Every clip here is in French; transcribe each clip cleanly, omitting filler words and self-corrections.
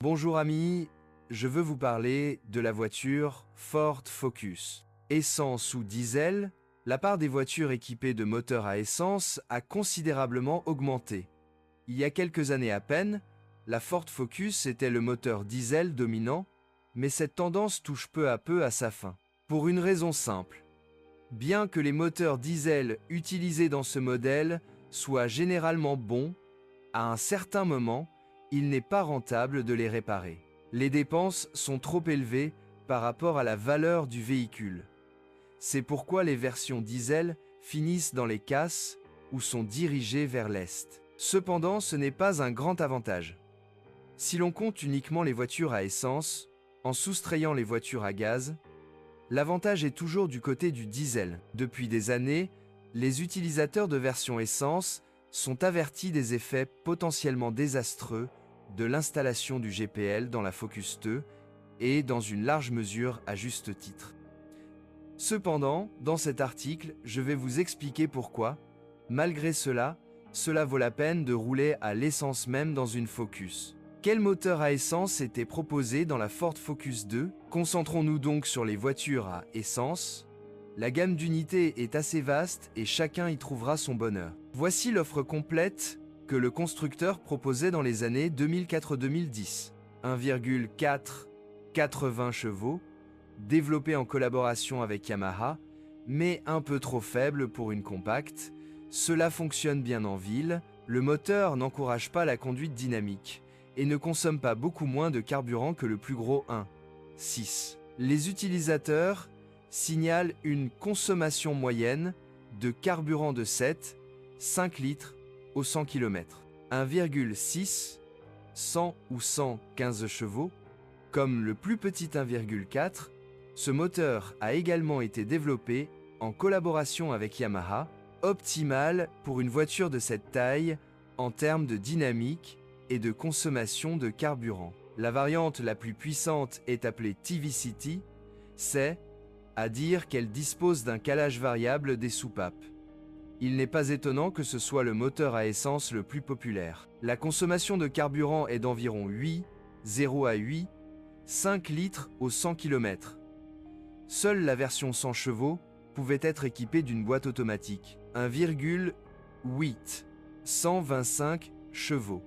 Bonjour amis, je veux vous parler de la voiture Ford Focus. Essence ou diesel, la part des voitures équipées de moteurs à essence a considérablement augmenté. Il y a quelques années à peine, la Ford Focus était le moteur diesel dominant, mais cette tendance touche peu à peu à sa fin. Pour une raison simple. Bien que les moteurs diesel utilisés dans ce modèle soient généralement bons, à un certain moment, il n'est pas rentable de les réparer. Les dépenses sont trop élevées par rapport à la valeur du véhicule. C'est pourquoi les versions diesel finissent dans les casses ou sont dirigées vers l'Est. Cependant, ce n'est pas un grand avantage. Si l'on compte uniquement les voitures à essence, en soustrayant les voitures à gaz, l'avantage est toujours du côté du diesel. Depuis des années, les utilisateurs de version essence sont avertis des effets potentiellement désastreux de l'installation du GPL dans la Focus 2 et dans une large mesure à juste titre. Cependant, dans cet article, je vais vous expliquer pourquoi, malgré cela vaut la peine de rouler à l'essence même dans une Focus. Quel moteur à essence était proposé dans la Ford Focus 2? Concentrons-nous donc sur les voitures à essence. La gamme d'unités est assez vaste et chacun y trouvera son bonheur. Voici l'offre complète que le constructeur proposait dans les années 2004-2010. 1,4 80 chevaux, développé en collaboration avec Yamaha, mais un peu trop faible pour une compacte. Cela fonctionne bien en ville, le moteur n'encourage pas la conduite dynamique et ne consomme pas beaucoup moins de carburant que le plus gros 1,6. Les utilisateurs signalent une consommation moyenne de carburant de 7-5 litres au 100 km. 1,6, 100 ou 115 chevaux, comme le plus petit 1,4, ce moteur a également été développé en collaboration avec Yamaha, optimal pour une voiture de cette taille en termes de dynamique et de consommation de carburant. La variante la plus puissante est appelée TVCT, c'est à dire qu'elle dispose d'un calage variable des soupapes. Il n'est pas étonnant que ce soit le moteur à essence le plus populaire. La consommation de carburant est d'environ 0 à 5 litres au 100 km. Seule la version 100 chevaux pouvait être équipée d'une boîte automatique. 1,8, 125 chevaux.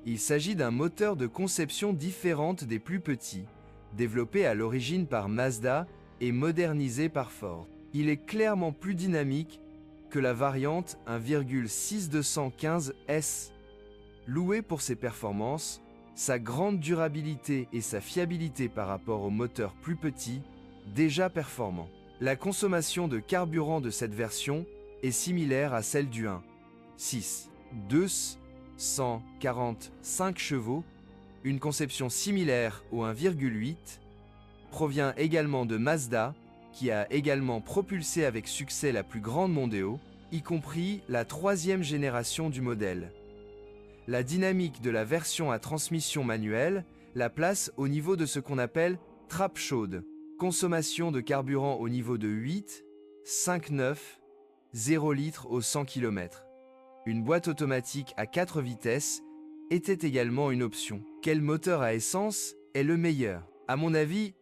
Il s'agit d'un moteur de conception différente des plus petits, développé à l'origine par Mazda et modernisé par Ford. Il est clairement plus dynamique que la variante 1,6215 S. Loué pour ses performances, sa grande durabilité et sa fiabilité par rapport aux moteurs plus petits, déjà performants. La consommation de carburant de cette version est similaire à celle du 1,6. 245 chevaux, une conception similaire au 1,8, provient également de Mazda, qui a également propulsé avec succès la plus grande Mondeo, y compris la 3e génération du modèle. La dynamique de la version à transmission manuelle la place au niveau de ce qu'on appelle trappe chaude, consommation de carburant au niveau de 8,59, 0 litres au 100 km. Une boîte automatique à 4 vitesses était également une option. Quel moteur à essence est le meilleur? À mon avis,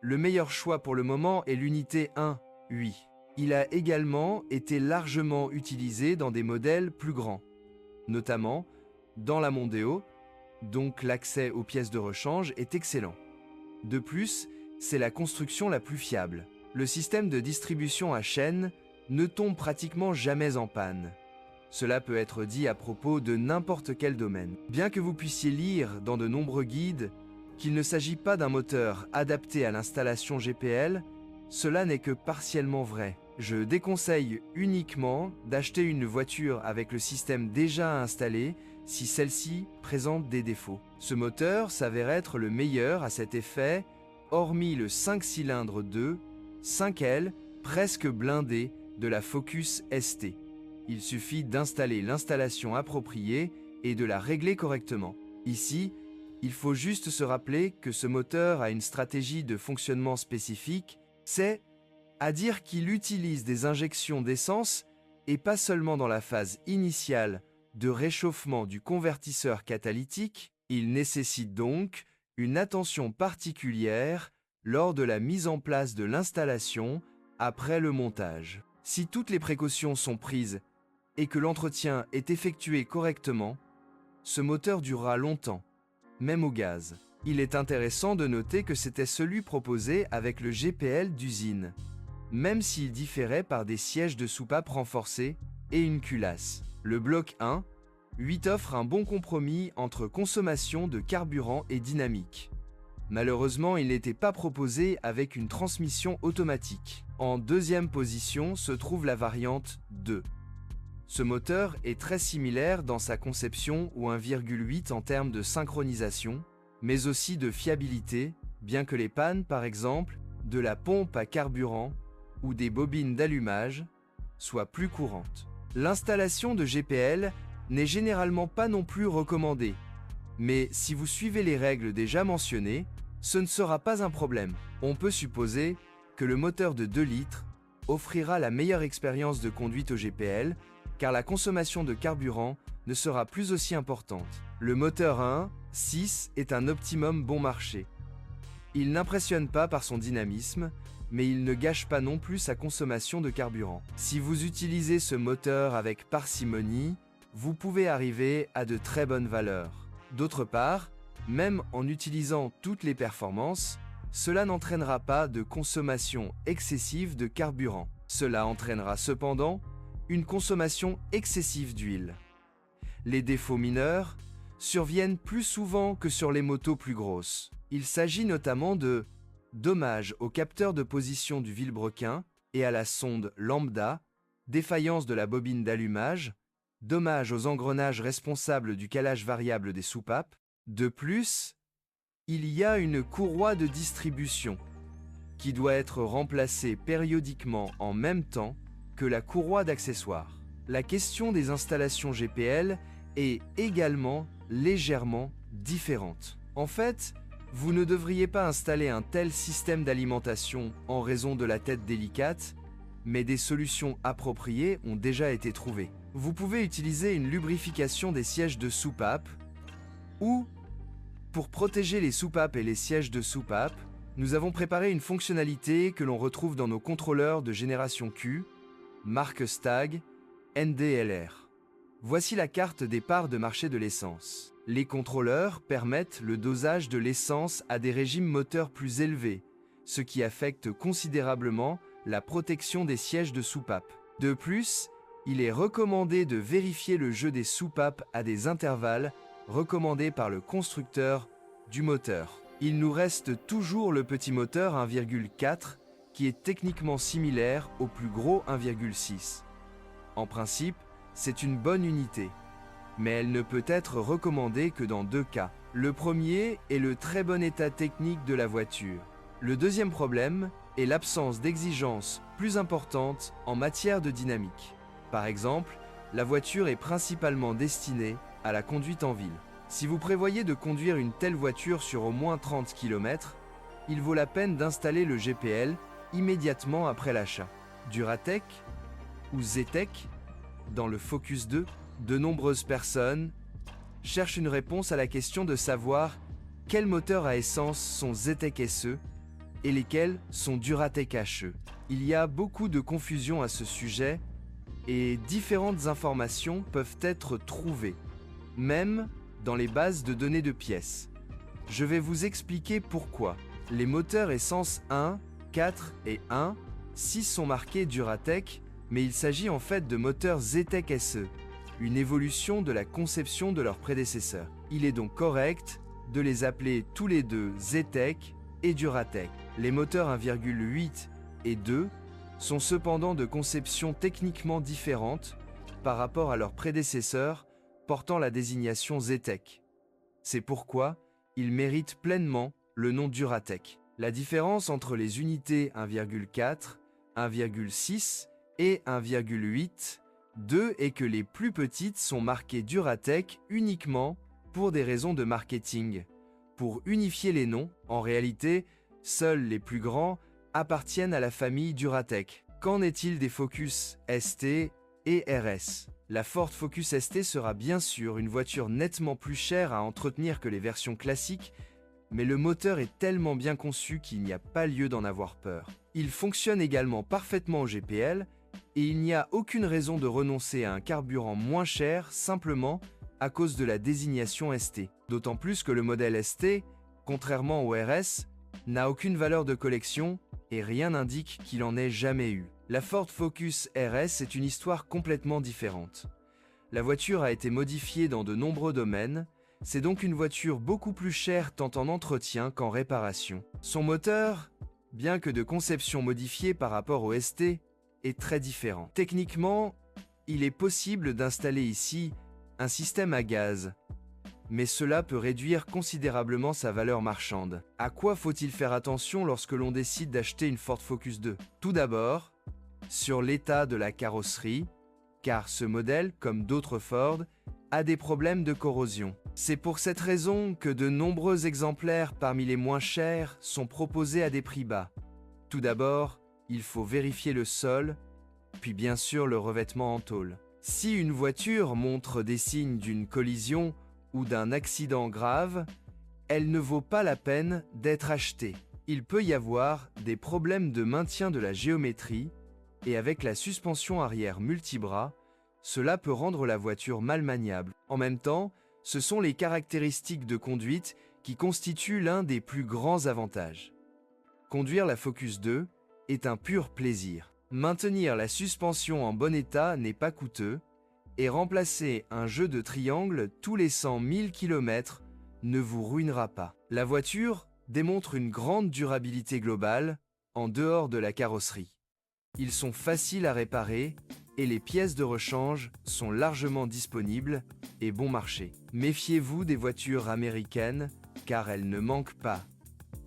le meilleur choix pour le moment est l'unité 1,8. Il a également été largement utilisé dans des modèles plus grands, notamment dans la Mondeo, donc l'accès aux pièces de rechange est excellent. De plus, c'est la construction la plus fiable. Le système de distribution à chaîne ne tombe pratiquement jamais en panne. Cela peut être dit à propos de n'importe quel domaine. Bien que vous puissiez lire dans de nombreux guides qu'il ne s'agit pas d'un moteur adapté à l'installation GPL, cela n'est que partiellement vrai. Je déconseille uniquement d'acheter une voiture avec le système déjà installé si celle-ci présente des défauts. Ce moteur s'avère être le meilleur à cet effet, hormis le 5 cylindres 2, 5L, presque blindé de la Focus ST. Il suffit d'installer l'installation appropriée et de la régler correctement. Ici, il faut juste se rappeler que ce moteur a une stratégie de fonctionnement spécifique, c'est à dire qu'il utilise des injections d'essence et pas seulement dans la phase initiale de réchauffement du convertisseur catalytique. Il nécessite donc une attention particulière lors de la mise en place de l'installation après le montage. Si toutes les précautions sont prises et que l'entretien est effectué correctement, ce moteur durera longtemps, même au gaz. Il est intéressant de noter que c'était celui proposé avec le GPL d'usine, même s'il différait par des sièges de soupape renforcés et une culasse. Le bloc 1, 8 offre un bon compromis entre consommation de carburant et dynamique. Malheureusement, il n'était pas proposé avec une transmission automatique. En deuxième position se trouve la variante 2. Ce moteur est très similaire dans sa conception ou 1,8 en termes de synchronisation, mais aussi de fiabilité, bien que les pannes, par exemple, de la pompe à carburant ou des bobines d'allumage soient plus courantes. L'installation de GPL n'est généralement pas non plus recommandée, mais si vous suivez les règles déjà mentionnées, ce ne sera pas un problème. On peut supposer que le moteur de 2 litres offrira la meilleure expérience de conduite au GPL, car la consommation de carburant ne sera plus aussi importante. Le moteur 1.6 est un optimum bon marché. Il n'impressionne pas par son dynamisme, mais il ne gâche pas non plus sa consommation de carburant. Si vous utilisez ce moteur avec parcimonie, vous pouvez arriver à de très bonnes valeurs. D'autre part, même en utilisant toutes les performances, cela n'entraînera pas de consommation excessive de carburant. Cela entraînera cependant une consommation excessive d'huile. Les défauts mineurs surviennent plus souvent que sur les motos plus grosses. Il s'agit notamment de dommages au capteur de position du vilebrequin et à la sonde lambda, défaillance de la bobine d'allumage, dommages aux engrenages responsables du calage variable des soupapes. De plus, il y a une courroie de distribution qui doit être remplacée périodiquement en même temps que la courroie d'accessoires. La question des installations GPL est également légèrement différente. En fait, vous ne devriez pas installer un tel système d'alimentation en raison de la tête délicate, mais des solutions appropriées ont déjà été trouvées. Vous pouvez utiliser une lubrification des sièges de soupape ou, pour protéger les soupapes et les sièges de soupape, nous avons préparé une fonctionnalité que l'on retrouve dans nos contrôleurs de génération Q, marque Stag, NDLR. Voici la carte des parts de marché de l'essence. Les contrôleurs permettent le dosage de l'essence à des régimes moteurs plus élevés, ce qui affecte considérablement la protection des sièges de soupape. De plus, il est recommandé de vérifier le jeu des soupapes à des intervalles recommandés par le constructeur du moteur. Il nous reste toujours le petit moteur 1,4 qui est techniquement similaire au plus gros 1,6. En principe, c'est une bonne unité, mais elle ne peut être recommandée que dans 2 cas. Le premier est le très bon état technique de la voiture. Le deuxième problème est l'absence d'exigences plus importantes en matière de dynamique. Par exemple, la voiture est principalement destinée à la conduite en ville. Si vous prévoyez de conduire une telle voiture sur au moins 30 km, il vaut la peine d'installer le GPL immédiatement après l'achat. Duratec ou Zetec, dans le Focus 2, de nombreuses personnes cherchent une réponse à la question de savoir quels moteurs à essence sont Zetec SE et lesquels sont Duratec HE. Il y a beaucoup de confusion à ce sujet et différentes informations peuvent être trouvées, même dans les bases de données de pièces. Je vais vous expliquer pourquoi. Les moteurs essence 1, 4 et 1, 6 sont marqués Duratec, mais il s'agit en fait de moteurs Zetec SE, une évolution de la conception de leurs prédécesseurs. Il est donc correct de les appeler tous les deux Zetec et Duratec. Les moteurs 1,8 et 2 sont cependant de conception techniquement différente par rapport à leurs prédécesseurs portant la désignation Zetec. C'est pourquoi ils méritent pleinement le nom Duratec. La différence entre les unités 1,4, 1,6 et 1,8, 2 est que les plus petites sont marquées Duratec uniquement pour des raisons de marketing. Pour unifier les noms, en réalité, seuls les plus grands appartiennent à la famille Duratec. Qu'en est-il des Focus ST et RS ? La Ford Focus ST sera bien sûr une voiture nettement plus chère à entretenir que les versions classiques, mais le moteur est tellement bien conçu qu'il n'y a pas lieu d'en avoir peur. Il fonctionne également parfaitement au GPL et il n'y a aucune raison de renoncer à un carburant moins cher simplement à cause de la désignation ST. D'autant plus que le modèle ST, contrairement au RS, n'a aucune valeur de collection et rien n'indique qu'il en ait jamais eu. La Ford Focus RS est une histoire complètement différente. La voiture a été modifiée dans de nombreux domaines, c'est donc une voiture beaucoup plus chère tant en entretien qu'en réparation. Son moteur, bien que de conception modifiée par rapport au ST, est très différent. Techniquement, il est possible d'installer ici un système à gaz, mais cela peut réduire considérablement sa valeur marchande. À quoi faut-il faire attention lorsque l'on décide d'acheter une Ford Focus 2? Tout d'abord, sur l'état de la carrosserie, car ce modèle, comme d'autres Ford, a des problèmes de corrosion. C'est pour cette raison que de nombreux exemplaires parmi les moins chers sont proposés à des prix bas. Tout d'abord, il faut vérifier le sol, puis bien sûr le revêtement en tôle. Si une voiture montre des signes d'une collision ou d'un accident grave, elle ne vaut pas la peine d'être achetée. Il peut y avoir des problèmes de maintien de la géométrie et avec la suspension arrière multibras, cela peut rendre la voiture mal maniable. En même temps, ce sont les caractéristiques de conduite qui constituent l'un des plus grands avantages. Conduire la Focus 2 est un pur plaisir. Maintenir la suspension en bon état n'est pas coûteux, et remplacer un jeu de triangle tous les 100 000 km ne vous ruinera pas. La voiture démontre une grande durabilité globale en dehors de la carrosserie. Ils sont faciles à réparer et les pièces de rechange sont largement disponibles et bon marché. Méfiez-vous des voitures américaines car elles ne manquent pas.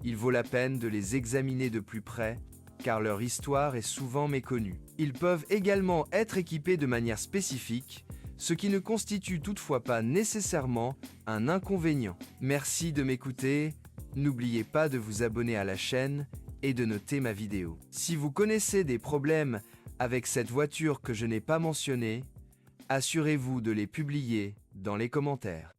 Il vaut la peine de les examiner de plus près car leur histoire est souvent méconnue. Ils peuvent également être équipés de manière spécifique, ce qui ne constitue toutefois pas nécessairement un inconvénient. Merci de m'écouter, n'oubliez pas de vous abonner à la chaîne et de noter ma vidéo. Si vous connaissez des problèmes avec cette voiture que je n'ai pas mentionnée, assurez-vous de les publier dans les commentaires.